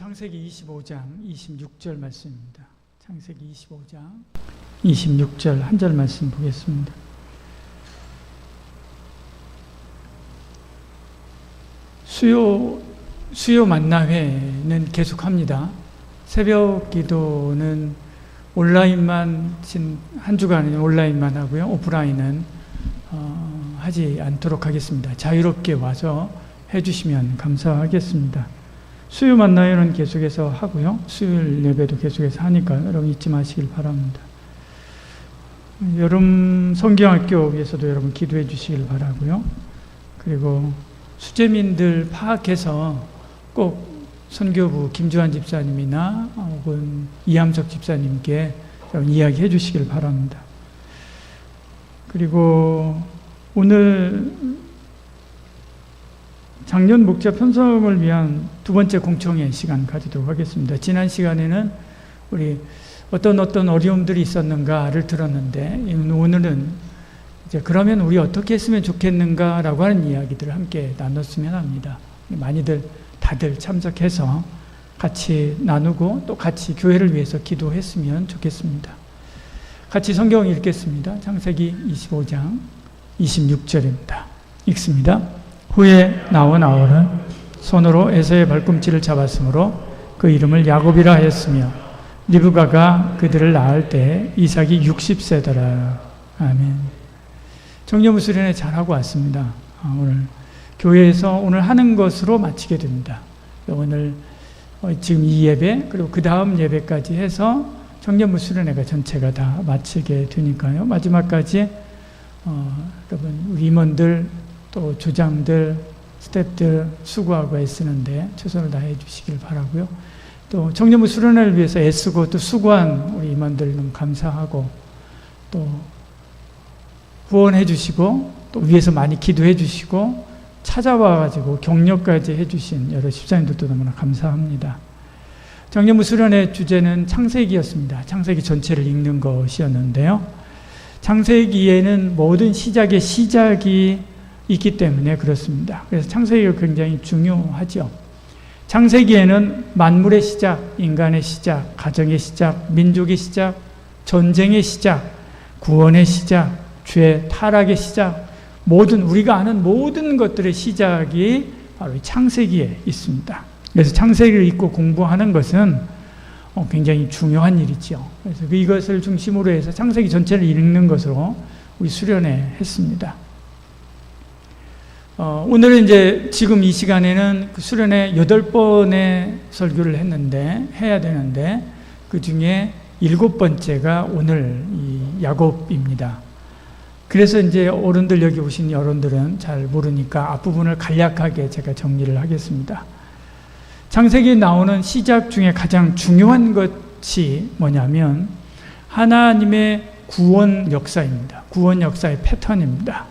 창세기 25장 26절 말씀입니다. 창세기 25장 26절 한 절 말씀 보겠습니다. 수요 만나회는 계속합니다. 새벽 기도는 온라인만 한 주간은 온라인만 하고요. 오프라인은 하지 않도록 하겠습니다. 자유롭게 와서 해주시면 감사하겠습니다. 수요 만나회는 계속해서 하고요. 수요일 예배도 계속해서 하니까 여러분 잊지 마시길 바랍니다. 여름 성경학교 위해서도 여러분 기도해 주시길 바라고요. 그리고 수재민들 파악해서 꼭 선교부 김주환 집사님이나 혹은 이함석 집사님께 이야기해 주시길 바랍니다. 그리고 오늘 작년 목자 편성을 위한 두 번째 공청회 시간 가지도록 하겠습니다. 지난 시간에는 우리 어떤 어려움들이 있었는가를 들었는데 오늘은 이제 그러면 우리 어떻게 했으면 좋겠는가라고 하는 이야기들을 함께 나눴으면 합니다. 많이들 다들 참석해서 같이 나누고 또 같이 교회를 위해서 기도했으면 좋겠습니다. 같이 성경 읽겠습니다. 창세기 25장 26절입니다. 읽습니다. 후에 나온은 손으로 에서의 발꿈치를 잡았으므로 그 이름을 야곱이라 하였으며 리브가가 그들을 낳을 때 이삭이 60세더라. 아멘. 청년부 수련회 잘하고 왔습니다. 오늘 교회에서 오늘 하는 것으로 마치게 됩니다. 오늘 지금 이 예배 그리고 그 다음 예배까지 해서 청년부 수련회가 전체가 다 마치게 되니까요. 마지막까지 여러분 우리 임원들 또 조장들, 스태프들 수고하고 애쓰는데 최선을 다해 주시길 바라고요. 또 청년부 수련회를 위해서 애쓰고 또 수고한 우리 임원들 너무 감사하고 또 후원해 주시고 또 위에서 많이 기도해 주시고 찾아와 가지고 격려까지 해 주신 여러 집사님들도 너무나 감사합니다. 청년부 수련회 주제는 창세기였습니다. 창세기 전체를 읽는 것이었는데요. 창세기에는 모든 시작의 시작이 있기 때문에 그렇습니다. 그래서 창세기가 굉장히 중요하죠. 창세기에는 만물의 시작, 인간의 시작, 가정의 시작, 민족의 시작, 전쟁의 시작, 구원의 시작, 죄, 타락의 시작, 모든 우리가 아는 모든 것들의 시작이 바로 이 창세기에 있습니다. 그래서 창세기를 읽고 공부하는 것은 굉장히 중요한 일이죠. 그래서 이것을 중심으로 해서 창세기 전체를 읽는 것으로 우리 수련회 했습니다. 오늘은 이제 지금 이 시간에는 그 수련회 8번의 설교를 해야 되는데 그 중에 7번째가 오늘 이 야곱입니다. 그래서 이제 어른들 여기 오신 여러분들은 잘 모르니까 앞부분을 간략하게 제가 정리를 하겠습니다. 창세기에 나오는 시작 중에 가장 중요한 것이 뭐냐면 하나님의 구원 역사입니다. 구원 역사의 패턴입니다.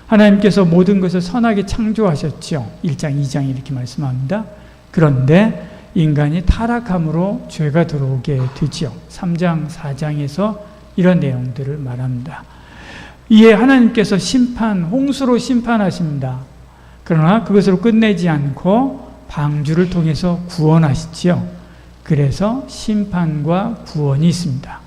하나님께서 모든 것을 선하게 창조하셨죠. 1장, 2장 이렇게 말씀합니다. 그런데 인간이 타락함으로 죄가 들어오게 되죠. 3장, 4장에서 이런 내용들을 말합니다. 이에 하나님께서 홍수로 심판하십니다. 그러나 그것으로 끝내지 않고 방주를 통해서 구원하시지요. 그래서 심판과 구원이 있습니다.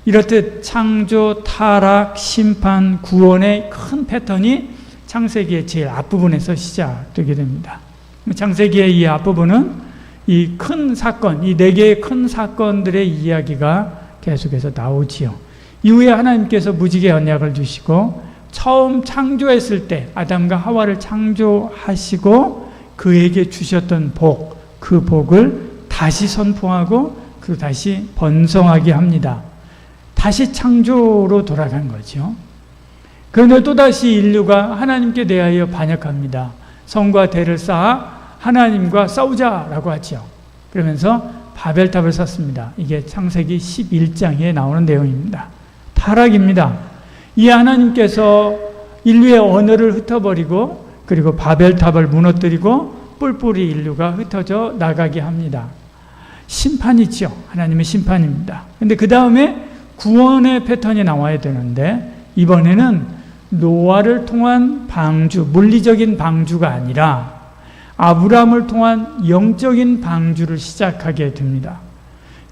이렇듯 창조, 타락, 심판, 구원의 큰 패턴이 창세기의 제일 앞부분에서 시작되게 됩니다. 창세기의 이 앞부분은 이 큰 사건, 이 4개의 큰 사건들의 이야기가 계속해서 나오지요. 이후에 하나님께서 무지개 언약을 주시고 처음 창조했을 때 아담과 하와를 창조하시고 그에게 주셨던 복, 그 복을 다시 선포하고 그리고 다시 번성하게 합니다. 다시 창조로 돌아간 거죠. 그런데 또다시 인류가 하나님께 대하여 반역합니다. 성과 대를 쌓아 하나님과 싸우자라고 하죠. 그러면서 바벨탑을 쌓습니다. 이게 창세기 11장에 나오는 내용입니다. 타락입니다. 이 하나님께서 인류의 언어를 흩어버리고 그리고 바벨탑을 무너뜨리고 뿔뿔이 인류가 흩어져 나가게 합니다. 심판이죠. 하나님의 심판입니다. 그런데 그 다음에 구원의 패턴이 나와야 되는데 이번에는 노아를 통한 방주, 물리적인 방주가 아니라 아브라함을 통한 영적인 방주를 시작하게 됩니다.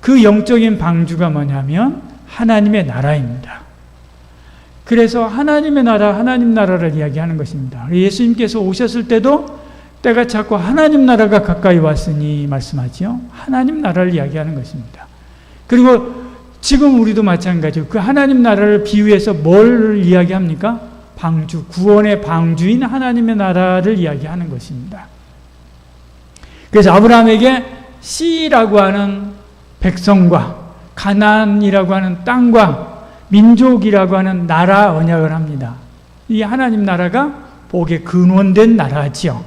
그 영적인 방주가 뭐냐면 하나님의 나라입니다. 그래서 하나님의 나라, 하나님 나라를 이야기하는 것입니다. 예수님께서 오셨을 때도 때가 찼고 하나님 나라가 가까이 왔으니 말씀하지요. 하나님 나라를 이야기하는 것입니다. 그리고 지금 우리도 마찬가지로 그 하나님 나라를 비유해서 뭘 이야기합니까? 방주, 구원의 방주인 하나님의 나라를 이야기하는 것입니다. 그래서 아브라함에게 씨라고 하는 백성과 가나안이라고 하는 땅과 민족이라고 하는 나라 언약을 합니다. 이 하나님 나라가 복의 근원된 나라지요.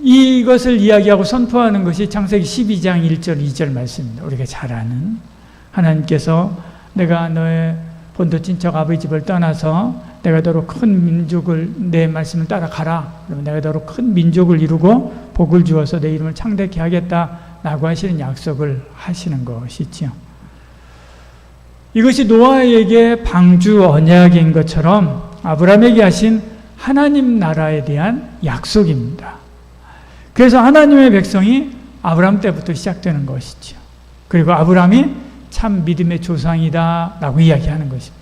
이것을 이야기하고 선포하는 것이 창세기 12장 1절 2절 말씀입니다. 우리가 잘 아는 하나님께서 내가 너의 본토 친척 아버지 집을 떠나서 내가 더러 큰 민족을 내 말씀을 따라가라. 그러면 내가 더러 큰 민족을 이루고 복을 주어서 내 이름을 창대케 하겠다라고 하시는 약속을 하시는 것이지요. 이것이 노아에게 방주 언약인 것처럼 아브라함에게 하신 하나님 나라에 대한 약속입니다. 그래서 하나님의 백성이 아브라함 때부터 시작되는 것이죠. 그리고 아브라함이 참 믿음의 조상이다 라고 이야기하는 것입니다.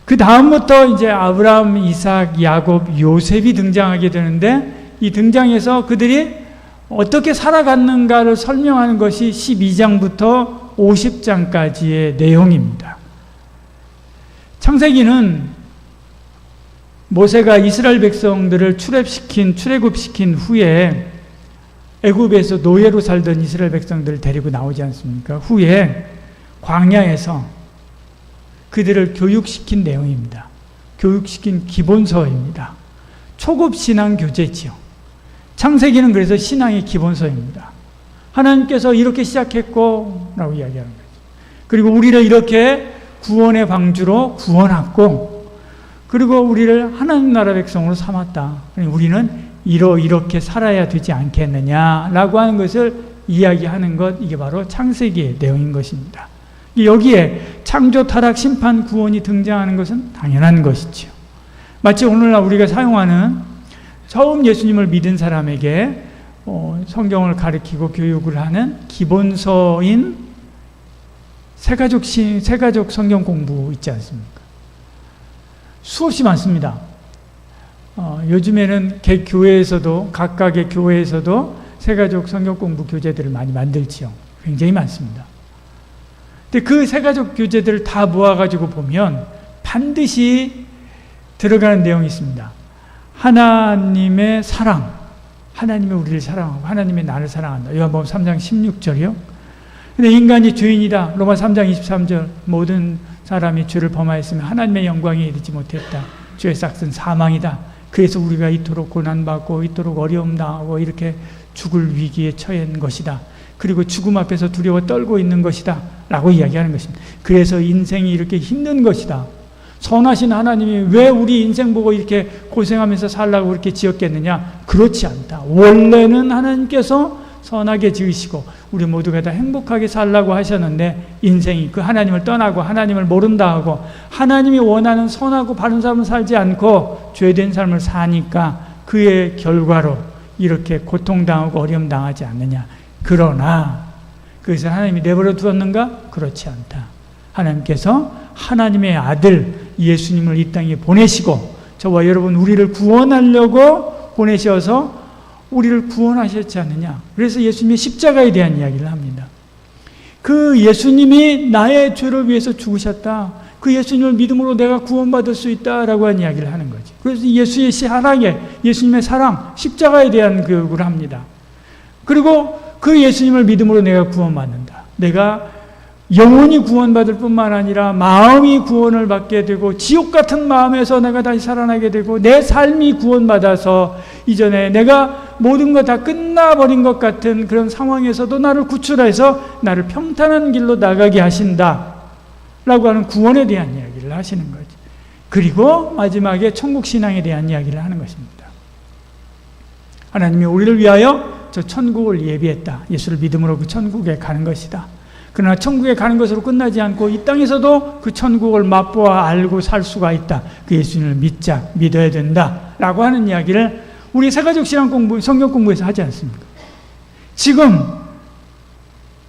그 다음부터 이제 아브라함, 이삭, 야곱, 요셉이 등장하게 되는데 이 등장해서 그들이 어떻게 살아갔는가를 설명하는 것이 12장부터 50장까지의 내용입니다. 창세기는 모세가 이스라엘 백성들을 출애굽시킨 후에 애굽에서 노예로 살던 이스라엘 백성들을 데리고 나오지 않습니까? 후에 광야에서 그들을 교육시킨 내용입니다. 교육시킨 기본서입니다. 초급 신앙 교재지요. 창세기는 그래서 신앙의 기본서입니다. 하나님께서 이렇게 시작했고 라고 이야기하는 거죠. 그리고 우리를 이렇게 구원의 방주로 구원했고 그리고 우리를 하나님 나라 백성으로 삼았다. 우리는 이렇게 살아야 되지 않겠느냐라고 하는 것을 이야기하는 것, 이게 바로 창세기의 내용인 것입니다. 여기에 창조, 타락, 심판, 구원이 등장하는 것은 당연한 것이죠. 마치 오늘날 우리가 사용하는 처음 예수님을 믿은 사람에게 성경을 가르치고 교육을 하는 기본서인 새가족 성경 공부 있지 않습니까? 수없이 많습니다. 요즘에는 각각의 교회에서도 새가족 성경 공부 교재들을 많이 만들지요. 굉장히 많습니다. 근데 그 새가족 교재들을 다 모아가지고 보면 반드시 들어가는 내용이 있습니다. 하나님의 사랑, 하나님이 우리를 사랑하고 하나님의 나를 사랑한다. 요한복음 3장 16절이요. 근데 인간이 죄인이다. 로마 3장 23절 모든 사람이 죄를 범하였으면 하나님의 영광에 이르지 못했다. 죄의 삭은 사망이다. 그래서 우리가 이토록 고난받고 이토록 어려움 당하고 이렇게 죽을 위기에 처한 것이다. 그리고 죽음 앞에서 두려워 떨고 있는 것이다 라고 이야기하는 것입니다. 그래서 인생이 이렇게 힘든 것이다. 선하신 하나님이 왜 우리 인생 보고 이렇게 고생하면서 살라고 그렇게 지었겠느냐? 그렇지 않다. 원래는 하나님께서 선하게 지으시고 우리 모두가 다 행복하게 살라고 하셨는데 인생이 그 하나님을 떠나고 하나님을 모른다 하고 하나님이 원하는 선하고 바른 삶을 살지 않고 죄된 삶을 사니까 그의 결과로 이렇게 고통당하고 어려움 당하지 않느냐. 그러나 그래서 하나님이 내버려 두었는가? 그렇지 않다. 하나님께서 하나님의 아들 예수님을 이 땅에 보내시고 저와 여러분 우리를 구원하려고 보내셔서 우리를 구원하셨지 않느냐. 그래서 예수님이 십자가에 대한 이야기를 합니다. 그 예수님이 나의 죄를 위해서 죽으셨다. 그 예수님을 믿음으로 내가 구원받을 수 있다라고 하는 이야기를 하는 거죠. 그래서 예수의 사랑에 예수님의 사랑, 십자가에 대한 교육을 합니다. 그리고 그 예수님을 믿음으로 내가 구원받는다. 내가 영혼이 구원받을 뿐만 아니라 마음이 구원을 받게 되고 지옥 같은 마음에서 내가 다시 살아나게 되고 내 삶이 구원받아서 이전에 내가 모든 거 다 끝나버린 것 같은 그런 상황에서도 나를 구출해서 나를 평탄한 길로 나가게 하신다 라고 하는 구원에 대한 이야기를 하시는 거죠. 그리고 마지막에 천국 신앙에 대한 이야기를 하는 것입니다. 하나님이 우리를 위하여 저 천국을 예비했다. 예수를 믿음으로 그 천국에 가는 것이다. 그러나 천국에 가는 것으로 끝나지 않고 이 땅에서도 그 천국을 맛보아 알고 살 수가 있다. 그 예수님을 믿어야 된다 라고 하는 이야기를 우리 세가족 신앙 공부, 성경 공부에서 하지 않습니까? 지금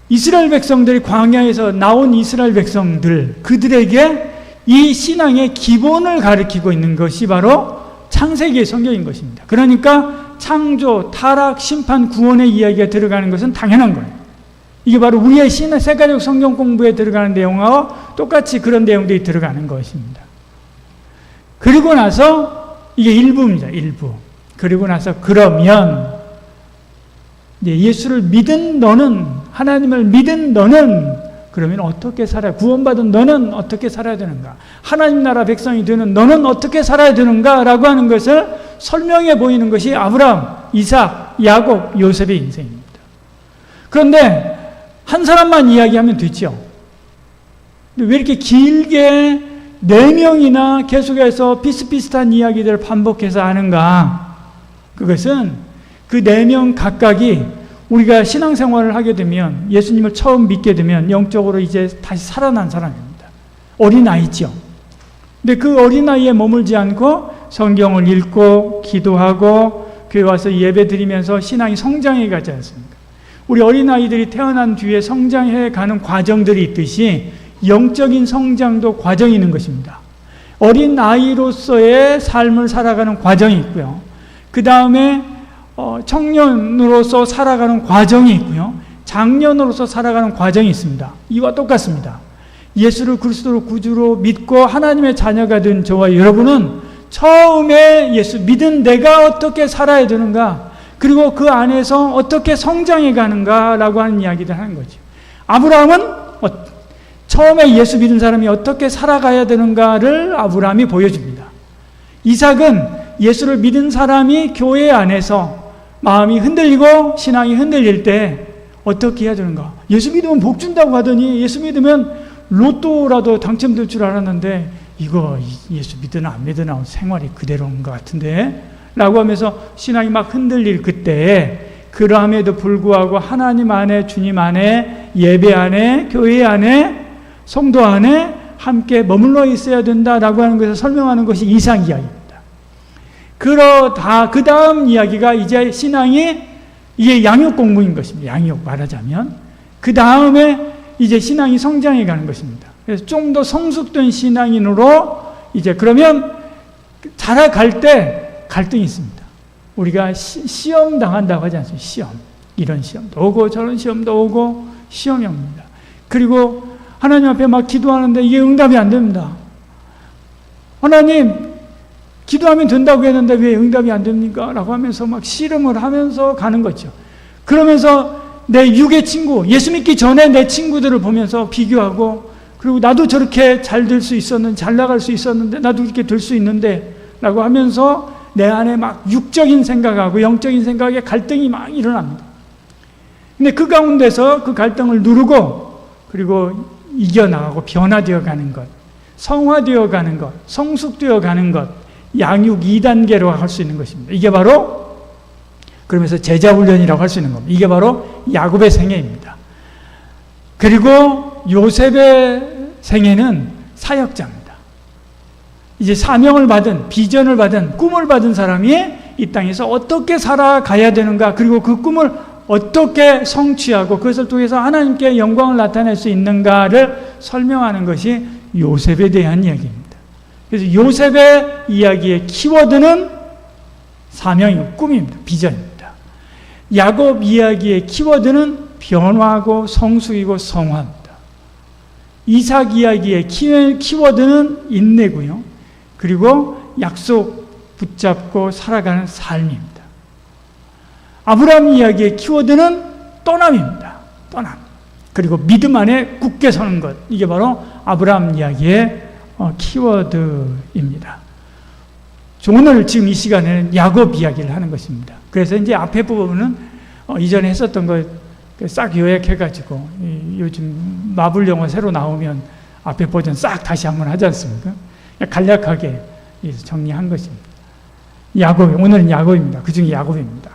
이스라엘 백성들이 광야에서 나온 이스라엘 백성들, 그들에게 이 신앙의 기본을 가르치고 있는 것이 바로 창세기의 성경인 것입니다. 그러니까 창조, 타락, 심판, 구원의 이야기가 들어가는 것은 당연한 거예요. 이게 바로 우리의 세가족 성경 공부에 들어가는 내용과 똑같이 그런 내용들이 들어가는 것입니다. 그리고 나서 이게 일부입니다. 일부. 그리고 나서 그러면 예수를 믿은 너는, 하나님을 믿은 너는 그러면 어떻게 살아야, 구원받은 너는 어떻게 살아야 되는가, 하나님 나라 백성이 되는 너는 어떻게 살아야 되는가 라고 하는 것을 설명해 보이는 것이 아브라함, 이삭, 야곱, 요셉의 인생입니다. 그런데 한 사람만 이야기하면 되죠. 왜 이렇게 길게 4명이나 계속해서 비슷비슷한 이야기들을 반복해서 하는가? 그것은 그 4명 각각이 우리가 신앙생활을 하게 되면, 예수님을 처음 믿게 되면 영적으로 이제 다시 살아난 사람입니다. 어린아이죠. 근데 그 어린아이에 머물지 않고 성경을 읽고 기도하고 교회 와서 예배 드리면서 신앙이 성장해 가지 않습니까? 우리 어린아이들이 태어난 뒤에 성장해 가는 과정들이 있듯이 영적인 성장도 과정이 있는 것입니다. 어린아이로서의 삶을 살아가는 과정이 있고요. 그 다음에 청년으로서 살아가는 과정이 있고요. 장년으로서 살아가는 과정이 있습니다. 이와 똑같습니다. 예수를 그리스도로 구주로 믿고 하나님의 자녀가 된 저와 여러분은 처음에 예수 믿은 내가 어떻게 살아야 되는가, 그리고 그 안에서 어떻게 성장해 가는가라고 하는 이야기를 하는 거죠. 아브라함은 처음에 예수 믿은 사람이 어떻게 살아가야 되는가를 아브라함이 보여줍니다. 이삭은 예수를 믿은 사람이 교회 안에서 마음이 흔들리고 신앙이 흔들릴 때 어떻게 해야 되는가. 예수 믿으면 복 준다고 하더니 예수 믿으면 로또라도 당첨될 줄 알았는데 이거 예수 믿으나 안 믿으나 생활이 그대로인 것 같은데 라고 하면서 신앙이 막 흔들릴 그때에, 그러함에도 불구하고 하나님 안에, 주님 안에, 예배 안에, 교회 안에, 성도 안에 함께 머물러 있어야 된다라고 하는 것을 설명하는 것이 이삭 이야기입니다. 그 다음 이야기가 이제 신앙이 이게 양육 공부인 것입니다. 양육 말하자면. 그 다음에 이제 신앙이 성장해 가는 것입니다. 그래서 좀 더 성숙된 신앙인으로 이제 그러면 자라갈 때 갈등이 있습니다. 우리가 시험 당한다고 하지 않습니까? 시험. 이런 시험도 오고 저런 시험도 오고 시험이 옵니다. 그리고 하나님 앞에 막 기도하는데 이게 응답이 안 됩니다. 하나님, 기도하면 된다고 했는데 왜 응답이 안 됩니까? 라고 하면서 막 씨름을 하면서 가는 거죠. 그러면서 내 육의 친구, 예수 믿기 전에 내 친구들을 보면서 비교하고, 그리고 나도 저렇게 잘 될 수 있었는데, 잘 나갈 수 있었는데, 나도 이렇게 될 수 있는데 라고 하면서 내 안에 막 육적인 생각하고 영적인 생각에 갈등이 막 일어납니다. 근데 그 가운데서 그 갈등을 누르고 그리고 이겨나가고 변화되어 가는 것, 성화되어 가는 것, 성숙되어 가는 것, 양육 2단계로 할 수 있는 것입니다. 이게 바로, 그러면서 제자훈련이라고 할 수 있는 겁니다. 이게 바로 야곱의 생애입니다. 그리고 요셉의 생애는 사역자입니다. 이제 사명을 받은, 비전을 받은, 꿈을 받은 사람이 이 땅에서 어떻게 살아가야 되는가, 그리고 그 꿈을 어떻게 성취하고 그것을 통해서 하나님께 영광을 나타낼 수 있는가를 설명하는 것이 요셉에 대한 이야기입니다. 그래서 요셉의 이야기의 키워드는 사명이고 꿈입니다. 비전입니다. 야곱 이야기의 키워드는 변화고 성숙이고 성화입니다. 이삭 이야기의 키워드는 인내고요. 그리고 약속 붙잡고 살아가는 삶입니다. 아브라함 이야기의 키워드는 떠남입니다. 떠남. 그리고 믿음 안에 굳게 서는 것. 이게 바로 아브라함 이야기의 키워드입니다. 오늘 지금 이 시간에는 야곱 이야기를 하는 것입니다. 그래서 이제 앞에 부분은 이전에 했었던 거 싹 요약해가지고, 요즘 마블 영화 새로 나오면 앞에 버전 싹 다시 한번 하지 않습니까? 간략하게 정리한 것입니다. 야곱, 오늘은 야곱입니다. 그 중에 야곱입니다.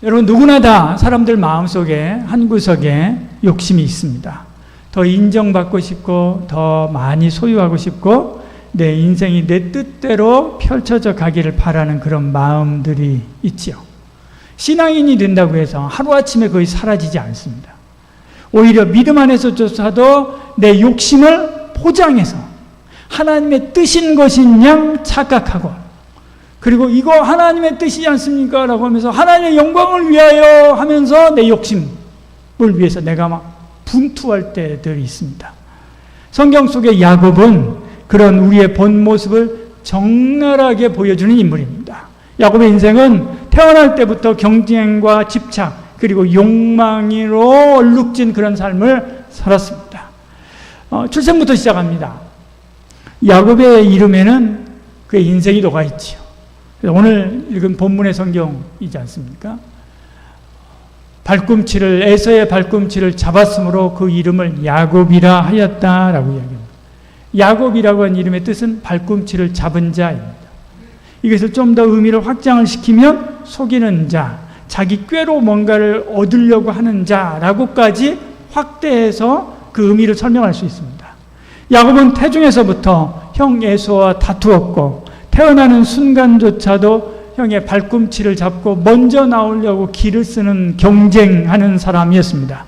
여러분, 누구나 다 사람들 마음속에 한 구석에 욕심이 있습니다. 더 인정받고 싶고, 더 많이 소유하고 싶고, 내 인생이 내 뜻대로 펼쳐져 가기를 바라는 그런 마음들이 있지요. 신앙인이 된다고 해서 하루아침에 거의 사라지지 않습니다. 오히려 믿음 안에서조차도 내 욕심을 포장해서 하나님의 뜻인 것인 양 착각하고, 그리고 이거 하나님의 뜻이지 않습니까? 라고 하면서 하나님의 영광을 위하여 하면서 내 욕심을 위해서 내가 막 분투할 때들이 있습니다. 성경 속의 야곱은 그런 우리의 본 모습을 적나라하게 보여주는 인물입니다. 야곱의 인생은 태어날 때부터 경쟁과 집착 그리고 욕망으로 얼룩진 그런 삶을 살았습니다. 출생부터 시작합니다. 야곱의 이름에는 그의 인생이 녹아있지요. 오늘 읽은 본문의 성경이지 않습니까? 발꿈치를, 에서의 발꿈치를 잡았으므로 그 이름을 야곱이라 하였다라고 이야기합니다. 야곱이라고 하는 이름의 뜻은 발꿈치를 잡은 자입니다. 이것을 좀 더 의미를 확장을 시키면 속이는 자, 자기 꾀로 뭔가를 얻으려고 하는 자라고까지 확대해서 그 의미를 설명할 수 있습니다. 야곱은 태중에서부터 형 에서와 다투었고 태어나는 순간조차도 형의 발꿈치를 잡고 먼저 나오려고 길을 쓰는 경쟁하는 사람이었습니다.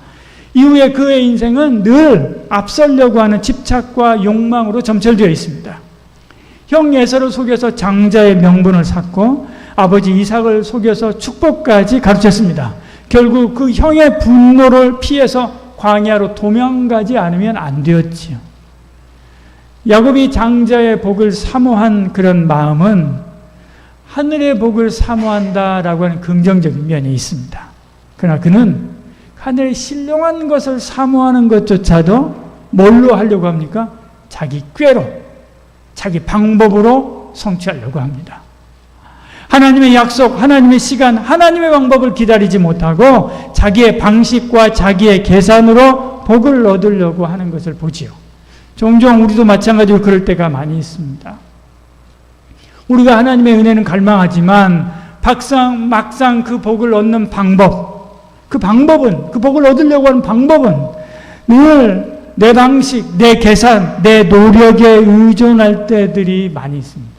이후에 그의 인생은 늘 앞서려고 하는 집착과 욕망으로 점철되어 있습니다. 형 에서를 속여서 장자의 명분을 샀고 아버지 이삭을 속여서 축복까지 가르쳤습니다. 결국 그 형의 분노를 피해서 광야로 도망가지 않으면 안 되었지요. 야곱이 장자의 복을 사모한 그런 마음은 하늘의 복을 사모한다라고 하는 긍정적인 면이 있습니다. 그러나 그는 하늘의 신령한 것을 사모하는 것조차도 뭘로 하려고 합니까? 자기 꾀로, 자기 방법으로 성취하려고 합니다. 하나님의 약속, 하나님의 시간, 하나님의 방법을 기다리지 못하고 자기의 방식과 자기의 계산으로 복을 얻으려고 하는 것을 보지요. 종종 우리도 마찬가지로 그럴 때가 많이 있습니다. 우리가 하나님의 은혜는 갈망하지만 막상 그 복을 얻는 방법, 그 복을 얻으려고 하는 방법은 늘 내 방식, 내 계산, 내 노력에 의존할 때들이 많이 있습니다.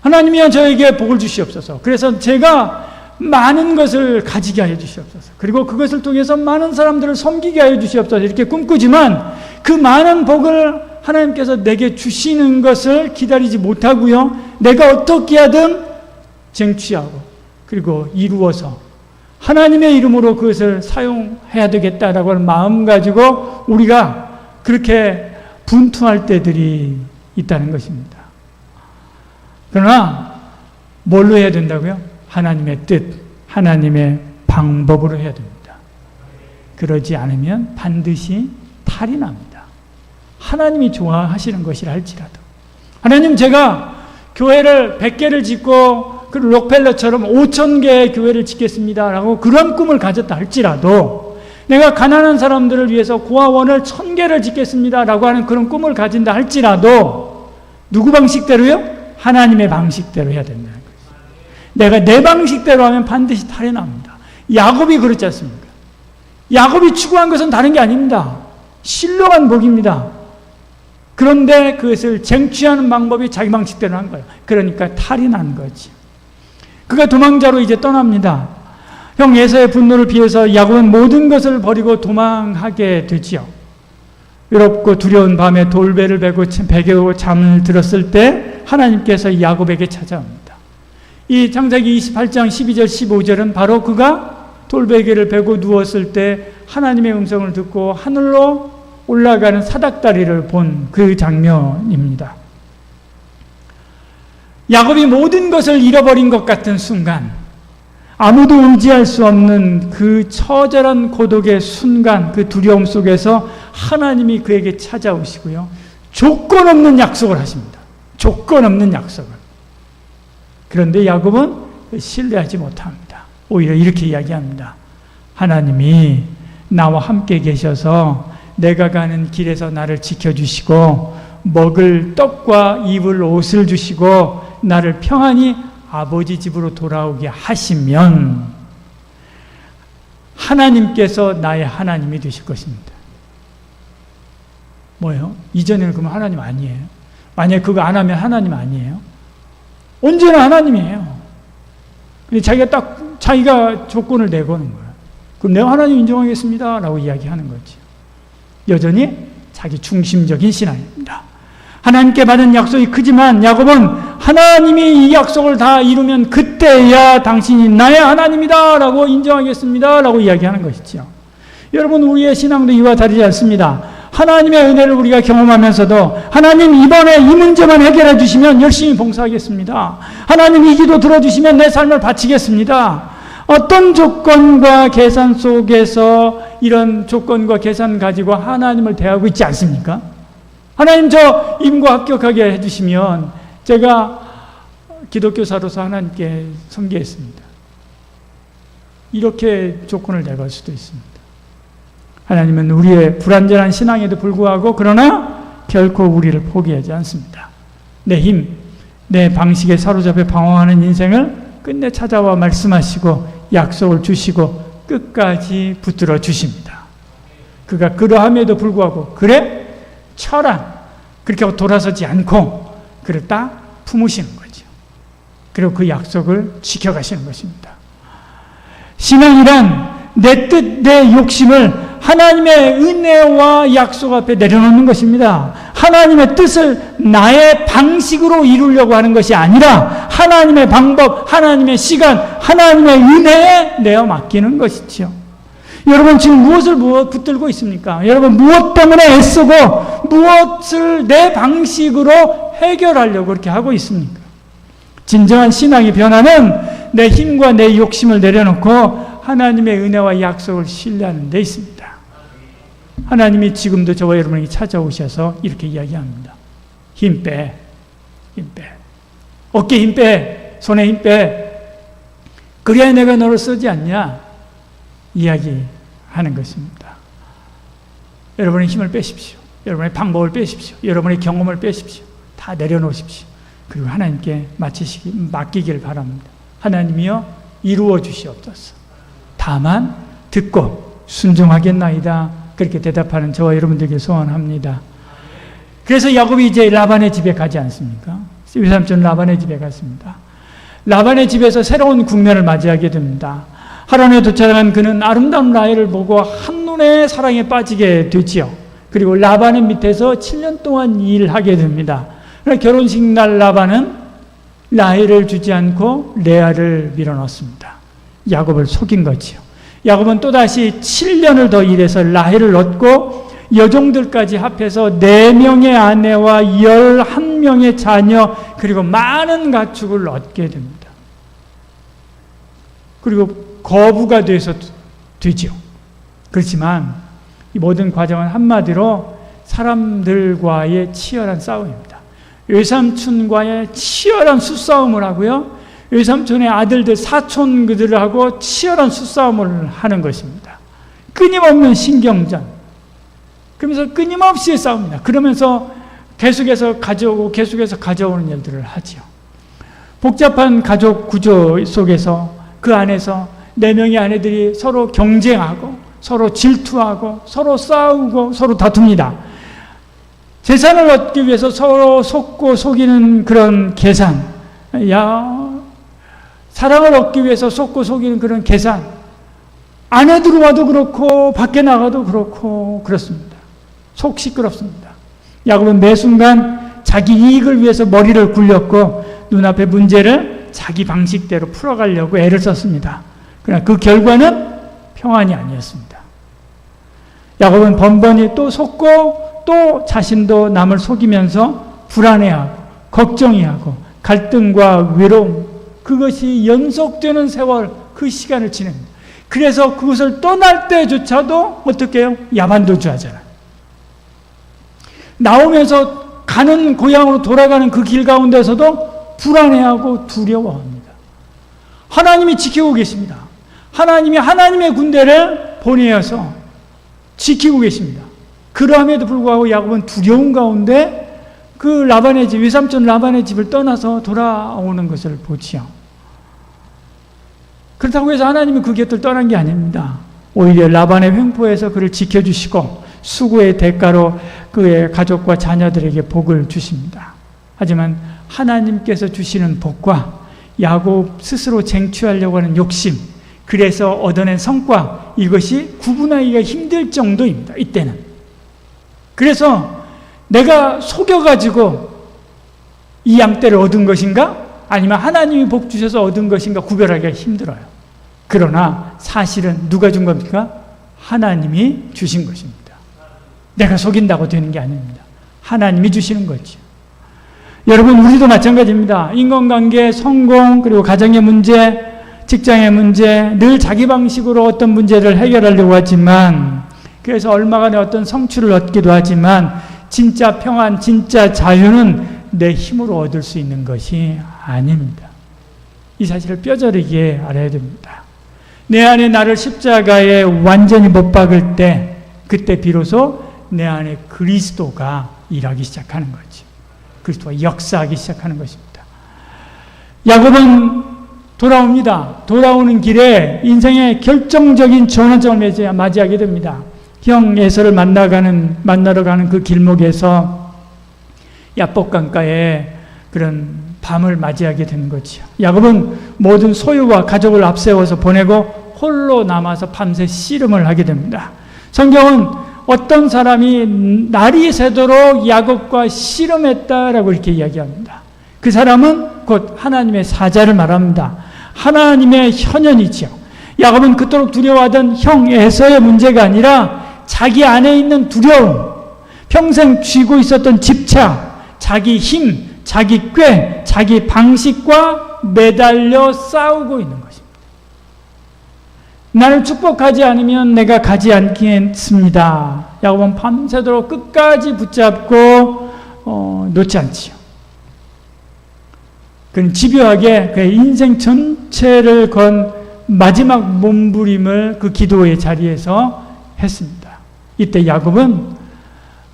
하나님이여 저에게 복을 주시옵소서. 그래서 제가 많은 것을 가지게 하여 주시옵소서. 그리고 그것을 통해서 많은 사람들을 섬기게 하여 주시옵소서. 이렇게 꿈꾸지만 그 많은 복을 하나님께서 내게 주시는 것을 기다리지 못하고요. 내가 어떻게 하든 쟁취하고 그리고 이루어서 하나님의 이름으로 그것을 사용해야 되겠다라고 하는 마음 가지고 우리가 그렇게 분투할 때들이 있다는 것입니다. 그러나 뭘로 해야 된다고요? 하나님의 뜻, 하나님의 방법으로 해야 됩니다. 그러지 않으면 반드시 탈이 납니다. 하나님이 좋아하시는 것이라 할지라도. 하나님, 제가 교회를 100개를 짓고 그 록펠러처럼 5,000개의 교회를 짓겠습니다라고 그런 꿈을 가졌다 할지라도, 내가 가난한 사람들을 위해서 고아원을 1,000개를 짓겠습니다라고 하는 그런 꿈을 가진다 할지라도 누구 방식대로요? 하나님의 방식대로 해야 된다는 거죠. 내가 내 방식대로 하면 반드시 탈이 납니다. 야곱이 그렇지 않습니까? 야곱이 추구한 것은 다른 게 아닙니다. 신령한 복입니다. 그런데 그것을 쟁취하는 방법이 자기 방식대로 한 거예요. 그러니까 탈이 난 거지. 그가 도망자로 이제 떠납니다. 형 에서의 분노를 피해서 야곱은 모든 것을 버리고 도망하게 되지요. 외롭고 두려운 밤에 돌배를 베고 잠을 들었을 때 하나님께서 야곱에게 찾아옵니다. 이 창세기 28장 12절 15절은 바로 그가 돌베개를 베고 누웠을 때 하나님의 음성을 듣고 하늘로 올라가는 사닥다리를 본 그 장면입니다. 야곱이 모든 것을 잃어버린 것 같은 순간, 아무도 의지할 수 없는 그 처절한 고독의 순간, 그 두려움 속에서 하나님이 그에게 찾아오시고요, 조건 없는 약속을 하십니다. 조건 없는 약속을. 그런데 야곱은 신뢰하지 못합니다. 오히려 이렇게 이야기합니다. 하나님이 나와 함께 계셔서 내가 가는 길에서 나를 지켜주시고 먹을 떡과 입을 옷을 주시고 나를 평안히 아버지 집으로 돌아오게 하시면 하나님께서 나의 하나님이 되실 것입니다. 뭐예요? 이전에는 그러면 하나님 아니에요. 만약에 그거 안 하면 하나님 아니에요? 언제나 하나님이에요. 근데 자기가 조건을 내거는 거예요. 그럼 내가 하나님 인정하겠습니다 라고 이야기하는 거죠. 여전히 자기 중심적인 신앙입니다. 하나님께 받은 약속이 크지만 야곱은 하나님이 이 약속을 다 이루면 그때야 당신이 나의 하나님이다 라고 인정하겠습니다 라고 이야기하는 것이죠. 여러분, 우리의 신앙도 이와 다르지 않습니다. 하나님의 은혜를 우리가 경험하면서도 하나님 이번에 이 문제만 해결해 주시면 열심히 봉사하겠습니다. 하나님 이 기도 들어주시면 내 삶을 바치겠습니다. 어떤 조건과 계산 속에서 이런 조건과 계산 가지고 하나님을 대하고 있지 않습니까? 하나님 저 임고 합격하게 해주시면 제가 기독교사로서 하나님께 섬기겠습니다. 이렇게 조건을 내걸 수도 있습니다. 하나님은 우리의 불완전한 신앙에도 불구하고 그러나 결코 우리를 포기하지 않습니다. 내 힘, 내 방식에 사로잡혀 방황하는 인생을 끝내 찾아와 말씀하시고 약속을 주시고 끝까지 붙들어 주십니다. 그가 그러함에도 불구하고 그래? 쳐라! 그렇게 하고 돌아서지 않고 그를 딱 품으시는 거죠. 그리고 그 약속을 지켜가시는 것입니다. 신앙이란 내 뜻, 내 욕심을 하나님의 은혜와 약속 앞에 내려놓는 것입니다. 하나님의 뜻을 나의 방식으로 이루려고 하는 것이 아니라 하나님의 방법, 하나님의 시간, 하나님의 은혜에 내어 맡기는 것이죠. 여러분 지금 무엇을 붙들고 있습니까? 여러분 무엇 때문에 애쓰고 무엇을 내 방식으로 해결하려고 그렇게 하고 있습니까? 진정한 신앙의 변화는 내 힘과 내 욕심을 내려놓고 하나님의 은혜와 약속을 신뢰하는 데 있습니다. 하나님이 지금도 저와 여러분에게 찾아오셔서 이렇게 이야기합니다. 힘 빼. 힘 빼. 어깨 힘 빼. 손에 힘 빼. 그래야 내가 너를 쓰지 않냐? 이야기하는 것입니다. 여러분의 힘을 빼십시오. 여러분의 방법을 빼십시오. 여러분의 경험을 빼십시오. 다 내려놓으십시오. 그리고 하나님께 맡기길 바랍니다. 하나님이여 이루어 주시옵소서. 다만 듣고 순종하겠나이다. 그렇게 대답하는 저와 여러분들에게 소원합니다. 그래서 야곱이 이제 라반의 집에 가지 않습니까? 외삼촌 라반의 집에 갔습니다. 라반의 집에서 새로운 국면을 맞이하게 됩니다. 하란에 도착한 그는 아름다운 라헬을 보고 한눈에 사랑에 빠지게 되지요. 그리고 라반의 밑에서 7년 동안 일하게 됩니다. 그러나 결혼식 날 라반은 라헬을 주지 않고 레아를 밀어넣습니다. 야곱을 속인 거지요. 야곱은 또다시 7년을 더 일해서 라헬을 얻고 여종들까지 합해서 4명의 아내와 11명의 자녀 그리고 많은 가축을 얻게 됩니다. 그리고 거부가 되죠. 그렇지만 이 모든 과정은 한마디로 사람들과의 치열한 싸움입니다. 외삼촌과의 치열한 수싸움을 하고요. 외삼촌의 아들들, 사촌 그들하고 치열한 수싸움을 하는 것입니다. 끊임없는 신경전. 그러면서 끊임없이 싸웁니다. 그러면서 계속해서 가져오고 계속해서 가져오는 일들을 하지요. 복잡한 가족 구조 속에서 그 안에서 4명의 아내들이 서로 경쟁하고 서로 질투하고 서로 싸우고 서로 다툽니다. 재산을 얻기 위해서 서로 속고 속이는 그런 계산. 사랑을 얻기 위해서 속고 속이는 그런 계산. 안에 들어와도 그렇고 밖에 나가도 그렇고 그렇습니다. 속 시끄럽습니다. 야곱은 매 순간 자기 이익을 위해서 머리를 굴렸고 눈앞의 문제를 자기 방식대로 풀어가려고 애를 썼습니다. 그러나 그 결과는 평안이 아니었습니다. 야곱은 번번이 또 속고 또 자신도 남을 속이면서 불안해하고 걱정해하고 갈등과 외로움 그것이 연속되는 세월 그 시간을 지냅니다. 그래서 그것을 떠날 때조차도 어떻게 해요? 야반도주하잖아요. 나오면서 가는 고향으로 돌아가는 그 길 가운데서도 불안해하고 두려워합니다. 하나님이 지키고 계십니다. 하나님이 하나님의 군대를 보내어서 지키고 계십니다. 그러함에도 불구하고 야곱은 두려운 가운데 그 라반의 집, 외삼촌 라반의 집을 떠나서 돌아오는 것을 보지요. 그렇다고 해서 하나님은 그 곁을 떠난 게 아닙니다. 오히려 라반의 횡포에서 그를 지켜주시고 수고의 대가로 그의 가족과 자녀들에게 복을 주십니다. 하지만 하나님께서 주시는 복과 야곱 스스로 쟁취하려고 하는 욕심, 그래서 얻어낸 성과, 이것이 구분하기가 힘들 정도입니다. 이때는. 그래서 내가 속여가지고 이 양떼를 얻은 것인가? 아니면 하나님이 복 주셔서 얻은 것인가? 구별하기가 힘들어요. 그러나 사실은 누가 준 겁니까? 하나님이 주신 것입니다. 내가 속인다고 되는 게 아닙니다. 하나님이 주시는 거죠. 여러분, 우리도 마찬가지입니다. 인간관계, 성공, 그리고 가정의 문제, 직장의 문제, 늘 자기 방식으로 어떤 문제를 해결하려고 하지만, 그래서 얼마간의 어떤 성취를 얻기도 하지만, 진짜 평안, 진짜 자유는 내 힘으로 얻을 수 있는 것이 아닙니다. 이 사실을 뼈저리게 알아야 됩니다. 내 안에 나를 십자가에 완전히 못 박을 때, 그때 비로소 내 안에 그리스도가 일하기 시작하는 거죠. 그리스도가 역사하기 시작하는 것입니다. 야곱은 돌아옵니다. 돌아오는 길에 인생의 결정적인 전환점을 맞이하게 됩니다. 형 에서를 만나러 가는 그 길목에서 야복강가에 그런 밤을 맞이하게 되는 거죠. 야곱은 모든 소유와 가족을 앞세워서 보내고 홀로 남아서 밤새 씨름을 하게 됩니다. 성경은 어떤 사람이 날이 새도록 야곱과 씨름했다라고 이렇게 이야기합니다. 그 사람은 곧 하나님의 사자를 말합니다. 하나님의 현현이죠. 야곱은 그토록 두려워하던 형 에서의 문제가 아니라 자기 안에 있는 두려움, 평생 쥐고 있었던 집착, 자기 힘, 자기 꾀, 자기 방식과 매달려 싸우고 있는 것입니다. 나를 축복하지 않으면 내가 가지 않겠습니다. 야곱은 밤새도록 끝까지 붙잡고 놓지 않지요. 그는 집요하게 그의 인생 전체를 건 마지막 몸부림을 그 기도의 자리에서 했습니다. 이때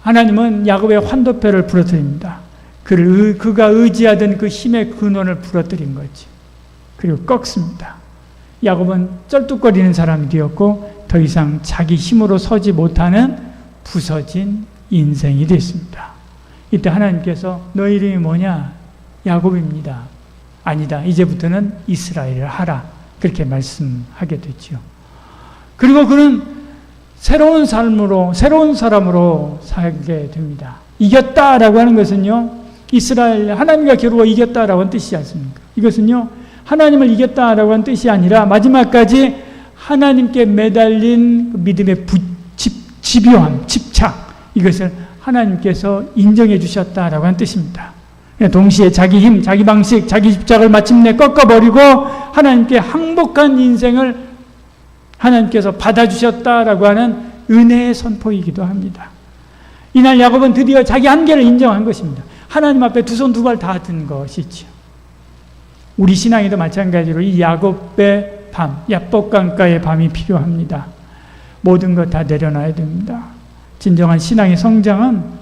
하나님은 야곱의 환도표를 부러뜨립니다. 그가 의지하던 그 힘의 근원을 부러뜨린 거지. 그리고 꺾습니다. 야곱은 쩔뚝거리는 사람이 되었고 더 이상 자기 힘으로 서지 못하는 부서진 인생이 됐습니다. 이때 하나님께서 너 이름이 뭐냐? 야곱입니다. 아니다. 이제부터는 이스라엘을 하라. 그렇게 말씀하게 됐죠. 그리고 그는 새로운 사람으로 살게 됩니다. 이겼다라고 하는 것은요, 이스라엘, 하나님과 겨루어 이겼다라고 하는 뜻이지 않습니까? 이것은요, 하나님을 이겼다라고 하는 뜻이 아니라 마지막까지 하나님께 매달린 믿음의 집요함, 집착, 이것을 하나님께서 인정해 주셨다라고 하는 뜻입니다. 동시에 자기 힘, 자기 방식, 자기 집착을 마침내 꺾어버리고 하나님께 항복한 인생을 하나님께서 받아주셨다라고 하는 은혜의 선포이기도 합니다. 이날 야곱은 드디어 자기 한계를 인정한 것입니다. 하나님 앞에 두 손 두 발 다 든 것이죠. 우리 신앙에도 마찬가지로 이 야곱의 밤, 야복강가의 밤이 필요합니다. 모든 것 다 내려놔야 됩니다. 진정한 신앙의 성장은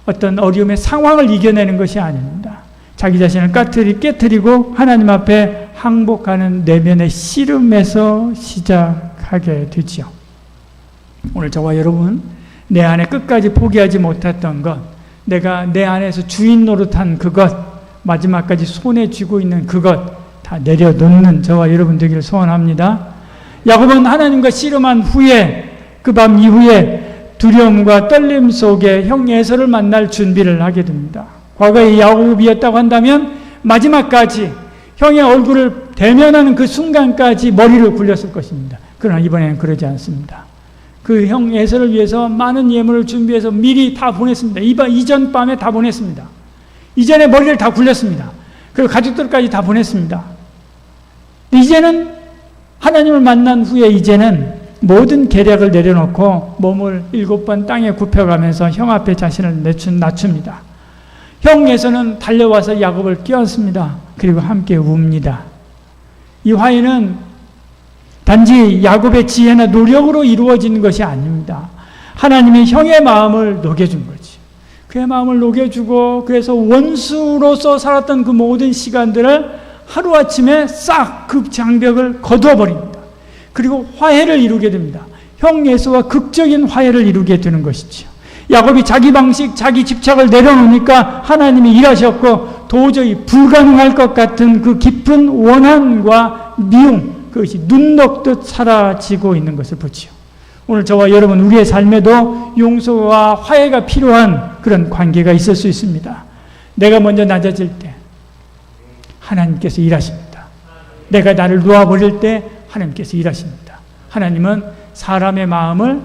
어떤 어려움의 상황을 이겨내는 것이 아닙니다. 자기 자신을 깨트리고 하나님 앞에 항복하는 내면의 씨름에서 시작하게 되죠. 오늘 저와 여러분, 내 안에 끝까지 포기하지 못했던 것, 내가 내 안에서 주인 노릇한 그것, 마지막까지 손에 쥐고 있는 그것 다 내려놓는 저와 여러분 되기를 소원합니다. 야곱은 하나님과 씨름한 후에, 그 밤 이후에 두려움과 떨림 속에 형 에서를 만날 준비를 하게 됩니다. 과거에 야곱이었다고 한다면 마지막까지 형의 얼굴을 대면하는 그 순간까지 머리를 굴렸을 것입니다. 그러나 이번에는 그러지 않습니다. 그 형 에서를 위해서 많은 예물을 준비해서 미리 다 보냈습니다. 이전 밤에 다 보냈습니다. 이전에 머리를 다 굴렸습니다. 그리고 가족들까지 다 보냈습니다. 이제는 하나님을 만난 후에 이제는 모든 계략을 내려놓고 몸을 7번 땅에 굽혀가면서 형 앞에 자신을 낮춥니다. 형에서는 달려와서 야곱을 껴안습니다. 그리고 함께 웁니다. 이 화해는 단지 야곱의 지혜나 노력으로 이루어지는 것이 아닙니다. 하나님이 형의 마음을 녹여준 거지. 그의 마음을 녹여주고, 그래서 원수로서 살았던 그 모든 시간들을 하루아침에 싹 그 장벽을 거두어 버립니다. 그리고 화해를 이루게 됩니다. 형 에서와 극적인 화해를 이루게 되는 것이죠. 야곱이 자기 방식, 자기 집착을 내려놓으니까 하나님이 일하셨고 도저히 불가능할 것 같은 그 깊은 원한과 미움, 그것이 눈 녹듯 사라지고 있는 것을 보지요. 오늘 저와 여러분 우리의 삶에도 용서와 화해가 필요한 그런 관계가 있을 수 있습니다. 내가 먼저 낮아질 때 하나님께서 일하십니다. 내가 나를 놓아버릴 때 하나님께서 일하십니다. 하나님은 사람의 마음을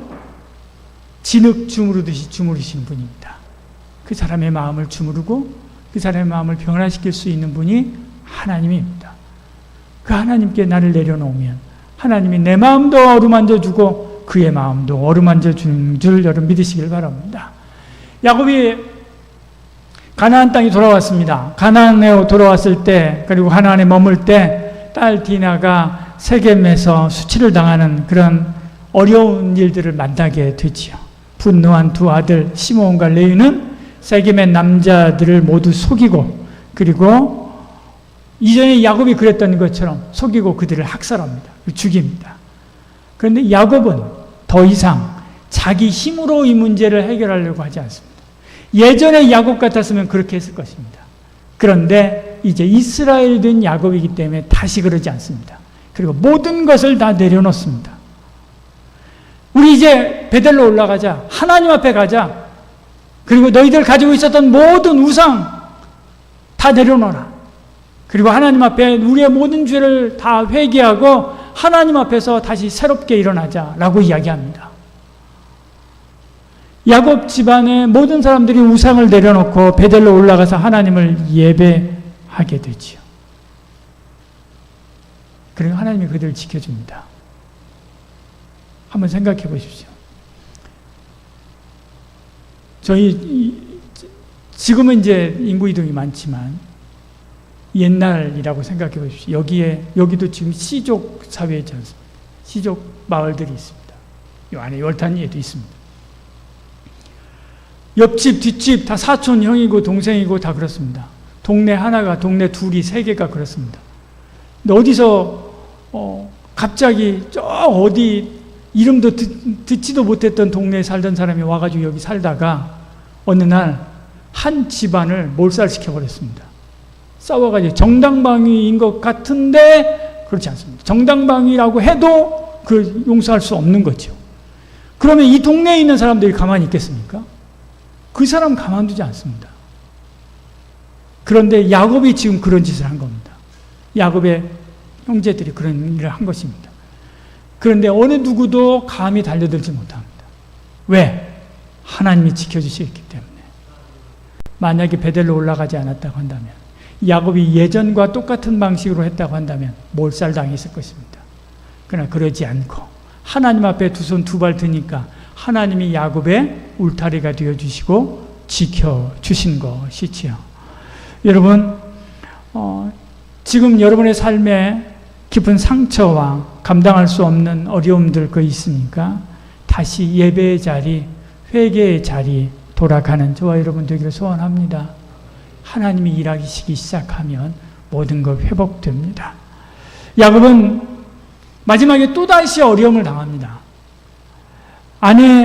진흙 주무르듯이 주무르시는 분입니다. 그 사람의 마음을 주무르고 그 사람의 마음을 변화시킬 수 있는 분이 하나님입니다. 그 하나님께 나를 내려놓으면 하나님이 내 마음도 어루만져 주고 그의 마음도 어루만져 주는 줄 여러분 믿으시길 바랍니다. 야곱이 가나안 땅에 돌아왔습니다. 가나안에 돌아왔을 때 그리고 가나안에 머물 때 딸 디나가 세겜에서 수치를 당하는 그런 어려운 일들을 만나게 되지요. 분노한 두 아들 시므온과 레위는 세겜의 남자들을 모두 속이고 그리고 이전에 야곱이 그랬던 것처럼 속이고 그들을 학살합니다. 죽입니다. 그런데 야곱은 더 이상 자기 힘으로 이 문제를 해결하려고 하지 않습니다. 예전에 야곱 같았으면 그렇게 했을 것입니다. 그런데 이제 이스라엘이 된 야곱이기 때문에 다시 그러지 않습니다. 그리고 모든 것을 다 내려놓습니다. 우리 이제 베델로 올라가자. 하나님 앞에 가자. 그리고 너희들 가지고 있었던 모든 우상 다 내려놓아라. 그리고 하나님 앞에 우리의 모든 죄를 다 회개하고 하나님 앞에서 다시 새롭게 일어나자라고 이야기합니다. 야곱 집안의 모든 사람들이 우상을 내려놓고 베델로 올라가서 하나님을 예배하게 되지요. 그리고 하나님이 그들을 지켜줍니다. 한번 생각해 보십시오. 지금은 이제 인구 이동이 많지만 옛날이라고 생각해 보십시오. 여기도 지금 시족 사회이지 않습니까? 시족 마을들이 있습니다. 이 안에 열탄리에도 있습니다. 옆집, 뒷집 다 사촌, 형이고 동생이고 다 그렇습니다. 동네 하나가, 동네 둘이, 세 개가 그렇습니다. 근데 어디서 갑자기 저 어디 이름도 듣지도 못했던 동네에 살던 사람이 와가지고 여기 살다가 어느 날 한 집안을 몰살시켜버렸습니다. 싸워가지고 정당방위인 것 같은데 그렇지 않습니다. 정당방위라고 해도 그 용서할 수 없는 거죠. 그러면 이 동네에 있는 사람들이 가만히 있겠습니까? 그 사람 가만두지 않습니다. 그런데 야곱이 지금 그런 짓을 한 겁니다. 야곱의 형제들이 그런 일을 한 것입니다. 그런데 어느 누구도 감히 달려들지 못합니다. 왜? 하나님이 지켜주시기 때문에. 만약에 베델로 올라가지 않았다고 한다면, 야곱이 예전과 똑같은 방식으로 했다고 한다면 몰살당했을 것입니다. 그러나 그러지 않고 하나님 앞에 두 손 두 발 드니까 하나님이 야곱의 울타리가 되어주시고 지켜주신 것이지요. 여러분, 지금 여러분의 삶에 깊은 상처와 감당할 수 없는 어려움들 그 있습니까? 다시 예배의 자리, 회개의 자리 돌아가는 저와 여러분 되기를 소원합니다. 하나님이 일하기 시작하면 모든 것 회복됩니다. 야곱은 마지막에 또다시 어려움을 당합니다.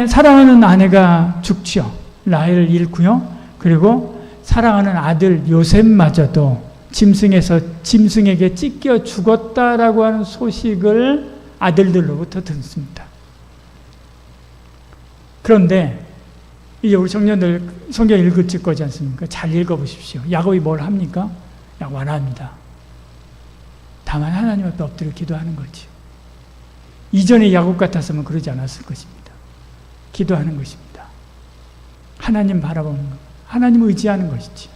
사랑하는 아내가 죽죠. 라헬을 잃고요. 그리고 사랑하는 아들 요셉마저도 짐승에게 찢겨 죽었다라고 하는 소식을 아들들로부터 듣습니다. 그런데 이제 우리 청년들 성경 읽을 거지 않습니까? 잘 읽어보십시오. 야곱이 뭘 합니까? 완화합니다. 다만 하나님 앞에 엎드려 기도하는 거지. 이전에 야곱 같았으면 그러지 않았을 것입니다. 기도하는 것입니다. 하나님 바라보는 것, 하나님 의지하는 것이지.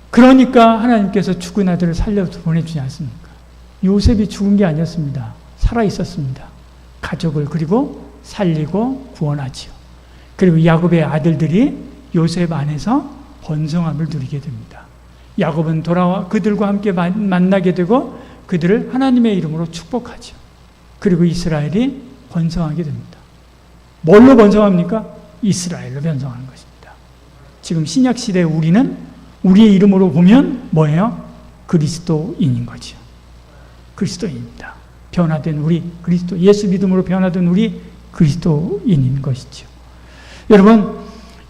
그러니까 하나님께서 죽은 아들을 살려 보내주지 않습니까? 요셉이 죽은 게 아니었습니다. 살아 있었습니다. 가족을 그리고 살리고 구원하지요. 그리고 야곱의 아들들이 요셉 안에서 번성함을 누리게 됩니다. 야곱은 돌아와 그들과 함께 만나게 되고 그들을 하나님의 이름으로 축복하죠. 그리고 이스라엘이 번성하게 됩니다. 뭘로 번성합니까? 이스라엘로 번성하는 것입니다. 지금 신약 시대에 우리는 우리의 이름으로 보면 뭐예요? 그리스도인인 거죠. 그리스도인입니다. 변화된 우리 그리스도, 예수 믿음으로 변화된 우리 그리스도인인 것이죠. 여러분,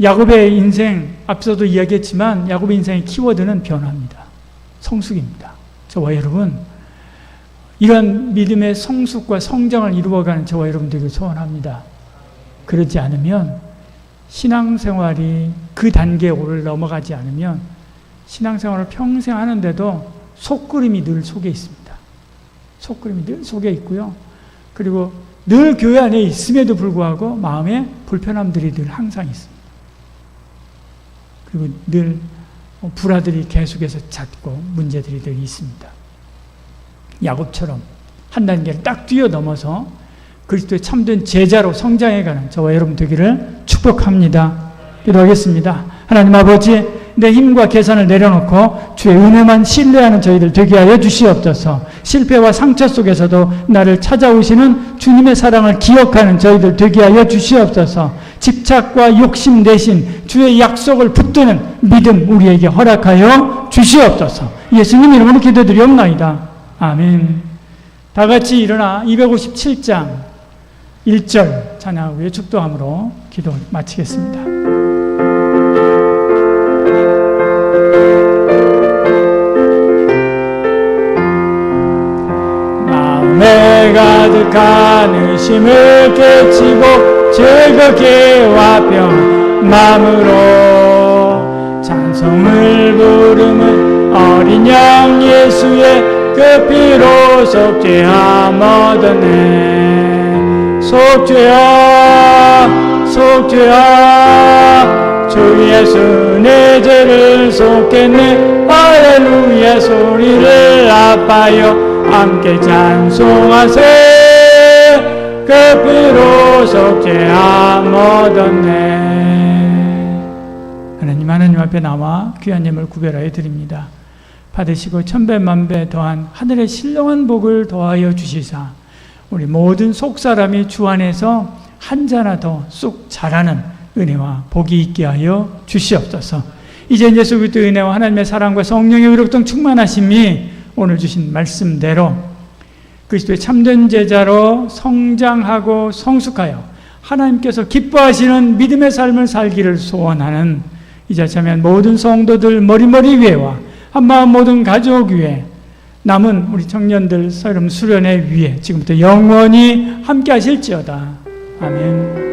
야곱의 인생, 앞서도 이야기했지만 야곱의 인생의 키워드는 변화입니다. 성숙입니다. 저와 여러분, 이런 믿음의 성숙과 성장을 이루어가는 저와 여러분들에게 소원합니다. 그러지 않으면 신앙생활이 그 단계에 오를 넘어가지 않으면 신앙생활을 평생 하는데도 속그림이 늘 속에 있습니다. 속그림이 늘 속에 있고요. 그리고 늘 교회 안에 있음에도 불구하고 마음에 불편함들이 늘 항상 있습니다. 그리고 늘 불화들이 계속해서 잦고 문제들이 늘 있습니다. 야곱처럼 한 단계를 딱 뛰어넘어서 그리스도의 참된 제자로 성장해가는 저와 여러분 되기를 축복합니다. 기도하겠습니다. 하나님 아버지, 내 힘과 계산을 내려놓고 주의 은혜만 신뢰하는 저희들 되게 하여 주시옵소서. 실패와 상처 속에서도 나를 찾아오시는 주님의 사랑을 기억하는 저희들 되게 하여 주시옵소서. 집착과 욕심 대신 주의 약속을 붙드는 믿음 우리에게 허락하여 주시옵소서. 예수님 이름으로 기도드리옵나이다. 아멘. 다 같이 일어나 257장 1절 찬양 후에 축도함으로 기도 마치겠습니다. 마음에 가득한 의심을 깨치고 즐겁게 와평 마음으로 찬송을 부르는 어린 양 예수의 그 피로 속죄함 얻었네. 속죄하 속죄하 주 예수 내 죄를 속했네. 할렐루야 소리를 아파요 함께 찬송하세. 그 피로 속죄함 얻었네. 하나님 앞에 나와 귀한 예물 구별하여 드립니다. 받으시고 천배만배 더한 하늘의 신령한 복을 더하여 주시사 우리 모든 속사람이 주 안에서 한 자나 더 쑥 자라는 은혜와 복이 있게 하여 주시옵소서. 이제 예수 그리스도의 은혜와 하나님의 사랑과 성령의 의롭동 충만하심이 오늘 주신 말씀대로 그리스도의 참된 제자로 성장하고 성숙하여 하나님께서 기뻐하시는 믿음의 삶을 살기를 소원하는 이 자체면 모든 성도들 머리머리 위에와 한마음 모든 가족 위에 남은 우리 청년들 서름 수련회 위에 지금부터 영원히 함께 하실지어다. 아멘.